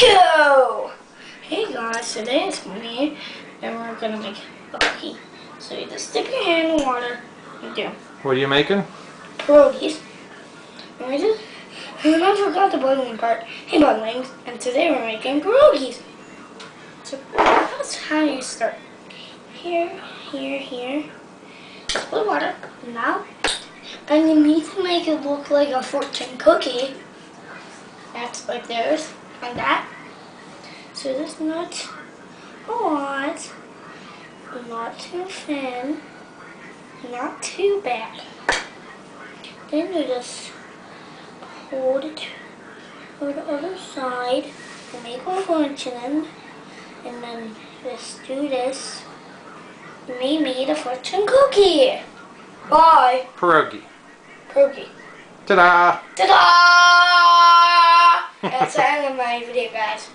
Go! Hey guys, today it's me and we're gonna make pierogi. So you just dip your hand in water and do. What are you making? Pierogies. And I forgot the boiling part. Hey budlings, and today we're making pierogies. So that's how you start. Here, here, here. Just put water. Now. And you need to make it look like a fortune cookie. That's like theirs. And that. So there's not a lot, not too thin, not too bad. Then you just hold it to the other side and make a fortune, and then just do this. And we made a fortune cookie. Bye. Pierogi. Pierogi. Ta-da! Ta-da! That's the end of my video, guys.